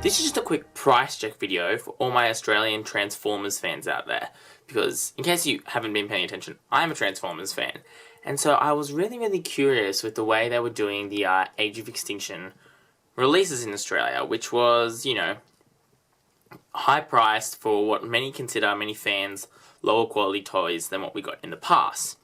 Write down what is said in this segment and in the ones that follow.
This is just a quick price check video for all my Australian Transformers fans out there, because in case you haven't been paying attention, I'm a Transformers fan, and so I was really curious with the way they were doing the Age of Extinction releases in Australia, which was, you know, high priced for what many fans, lower quality toys than what we got in the past.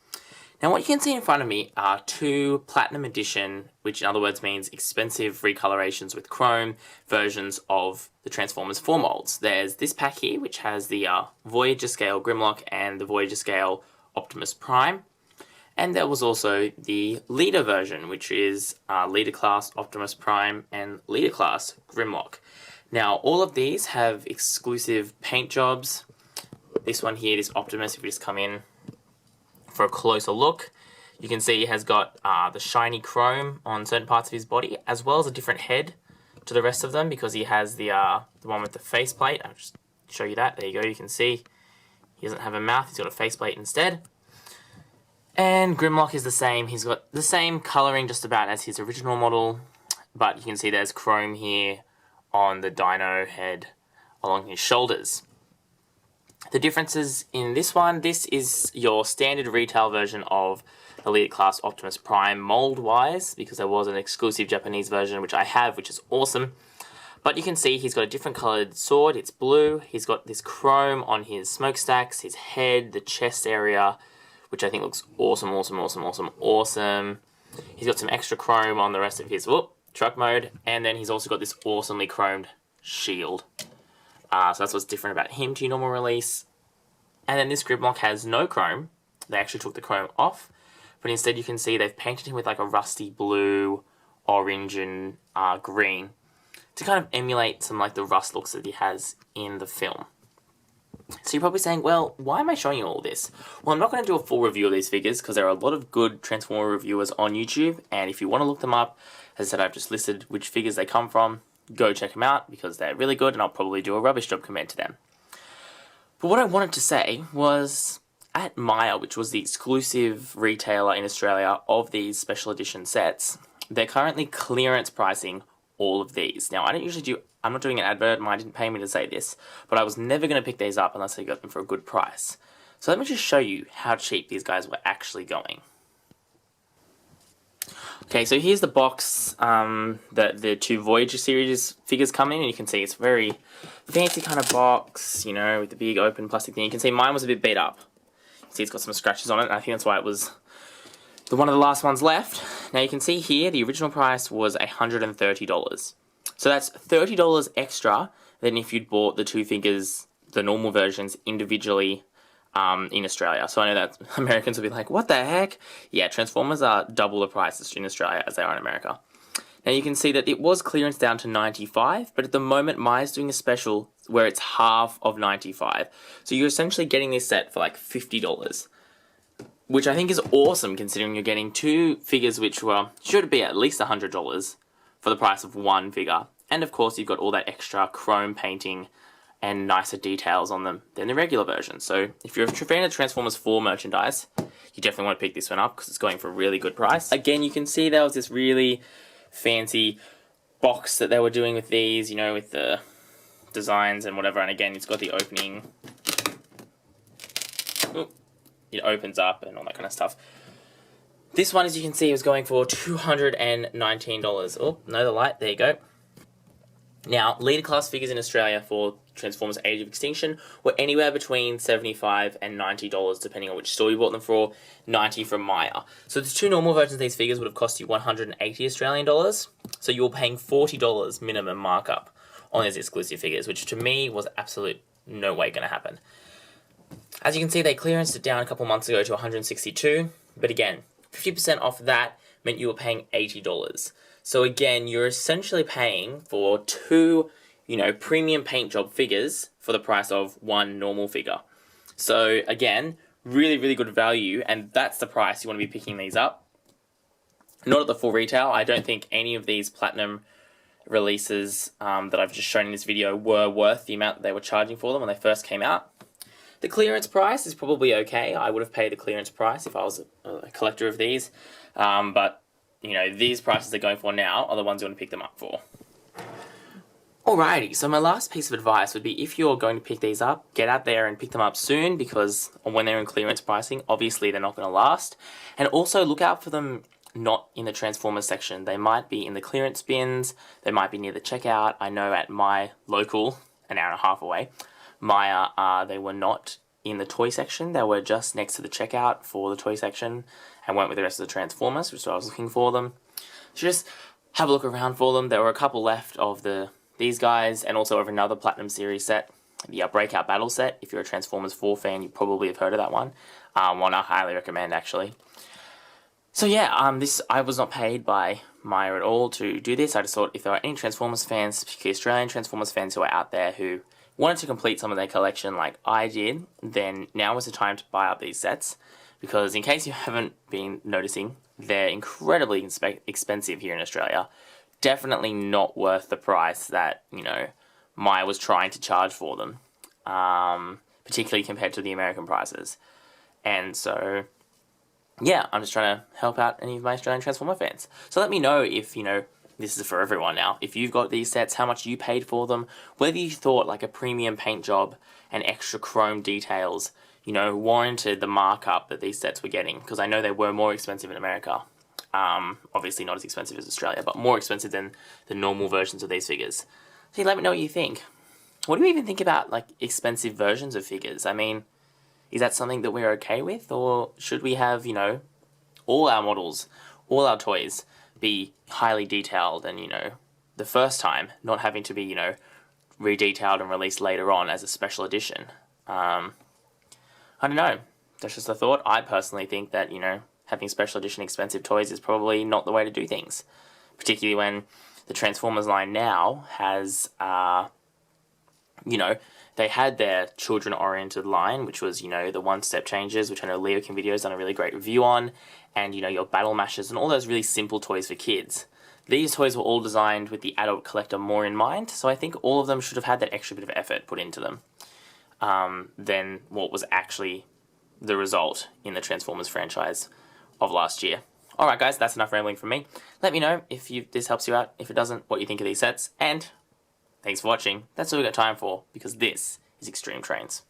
Now what you can see in front of me are two Platinum Edition, which in other words means expensive recolorations with chrome versions of the Transformers 4 molds. There's this pack here, which has the Voyager scale Grimlock and the Voyager scale Optimus Prime. And there was also the Leader version, which is Leader class Optimus Prime and Leader class Grimlock. Now all of these have exclusive paint jobs. This one here, this Optimus, if we just come in for a closer look, you can see he has got the shiny chrome on certain parts of his body, as well as a different head to the rest of them, because he has the one with the faceplate. I'll just show you that. There you go. You can see he doesn't have a mouth. He's got a faceplate instead. And Grimlock is the same. He's got the same colouring just about as his original model, but you can see there's chrome here on the dino head along his shoulders. The differences in this one, this is your standard retail version of the Leader class Optimus Prime mold-wise, because there was an exclusive Japanese version, which I have, which is awesome. But you can see he's got a different coloured sword, it's blue. He's got this chrome on his smokestacks, his head, the chest area, which I think looks awesome. He's got some extra chrome on the rest of his truck mode, and then he's also got this awesomely chromed shield. So that's what's different about him to your normal release. And then this Grimlock has no chrome. They actually took the chrome off, but instead you can see they've painted him with like a rusty blue, orange, and green to kind of emulate some like the rust looks that he has in the film. So you're probably saying, well, why am I showing you all this? Well, I'm not going to do a full review of these figures because there are a lot of good Transformer reviewers on YouTube, and if you want to look them up, as I said, I've just listed which figures they come from. Go check them out because they're really good, and I'll probably do a rubbish job compared to them. But what I wanted to say was, at Myer, which was the exclusive retailer in Australia of these special edition sets, they're currently clearance pricing all of these. Now, I'm not doing an advert, Myer didn't pay me to say this, but I was never going to pick these up unless I got them for a good price. So let me just show you how cheap these guys were actually going. Okay, so here's the box that the two Voyager series figures come in, and you can see it's a very fancy kind of box, you know, with the big open plastic thing. You can see mine was a bit beat up. You see it's got some scratches on it, and I think that's why it was one of the last ones left. Now you can see here, the original price was $130. So that's $30 extra than if you'd bought the two figures, the normal versions, individually in Australia. So I know that Americans will be like, what the heck? Yeah, Transformers are double the price in Australia as they are in America. Now you can see that it was clearance down to $95, but at the moment Myer's doing a special where it's half of $95. So you're essentially getting this set for like $50, which I think is awesome considering you're getting two figures which should be at least $100 for the price of one figure. And of course you've got all that extra chrome painting and nicer details on them than the regular version. So if you're a fan of Transformers 4 merchandise, you definitely want to pick this one up because it's going for a really good price. Again, you can see there was this really fancy box that they were doing with these, you know, with the designs and whatever. And again, it's got the opening. It opens up and all that kind of stuff. This one, as you can see, was going for $219. Oh, no, the light. There you go. Now, Leader class figures in Australia for Transformers Age of Extinction were anywhere between $75 and $90, depending on which store you bought them for, $90 from Myer. So the two normal versions of these figures would have cost you $180 Australian dollars, so you were paying $40 minimum markup on these exclusive figures, which to me was absolute no way going to happen. As you can see, they clearanced it down a couple months ago to $162, but again, 50% off that meant you were paying $80. So again, you're essentially paying for two, you know, premium paint job figures for the price of one normal figure. So again, really good value, and that's the price you want to be picking these up. Not at the full retail. I don't think any of these Platinum releases that I've just shown in this video were worth the amount that they were charging for them when they first came out. The clearance price is probably okay. I would have paid the clearance price if I was a collector of these, but you know, these prices they're going for now are the ones you want to pick them up for. Alrighty, so my last piece of advice would be if you're going to pick these up, get out there and pick them up soon, because when they're in clearance pricing, obviously they're not going to last. And also look out for them not in the Transformers section. They might be in the clearance bins, they might be near the checkout. I know at my local, an hour and a half away, Maya, they were not in the toy section. They were just next to the checkout for the toy section and went with the rest of the Transformers, which is why I was looking for them. So just have a look around for them. There were a couple left of these guys, and also of another Platinum Series set, the Breakout Battle set. If you're a Transformers 4 fan, you probably have heard of that one. One I highly recommend, actually. So yeah, I was not paid by Maya at all to do this. I just thought if there are any Transformers fans, particularly Australian Transformers fans who are out there who wanted to complete some of their collection like I did, then now is the time to buy up these sets. Because in case you haven't been noticing, they're incredibly expensive here in Australia. Definitely not worth the price that, Maya was trying to charge for them, particularly compared to the American prices. And so, yeah, I'm just trying to help out any of my Australian Transformer fans. So let me know if, this is for everyone now, if you've got these sets, how much you paid for them, whether you thought like a premium paint job and extra chrome details, warranted the markup that these sets were getting, because I know they were more expensive in America. Obviously not as expensive as Australia, but more expensive than the normal versions of these figures. So let me know what you think. What do you even think about, like, expensive versions of figures? I mean, is that something that we're okay with? Or should we have, all our models, all our toys be highly detailed and, the first time, not having to be, re-detailed and released later on as a special edition? I don't know. That's just a thought. I personally think that, having special edition expensive toys is probably not the way to do things. Particularly when the Transformers line now has, they had their children-oriented line, which was, the one-step changes, which I know Leo Kim Video's done a really great review on, and, your battle mashers and all those really simple toys for kids. These toys were all designed with the adult collector more in mind, so I think all of them should have had that extra bit of effort put into them than what was actually the result in the Transformers franchise of last year. Alright guys, that's enough rambling from me. Let me know if this helps you out. If it doesn't, what you think of these sets. And thanks for watching. That's all we got time for, because this is XtremeTrainz.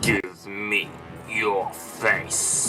Give me your face.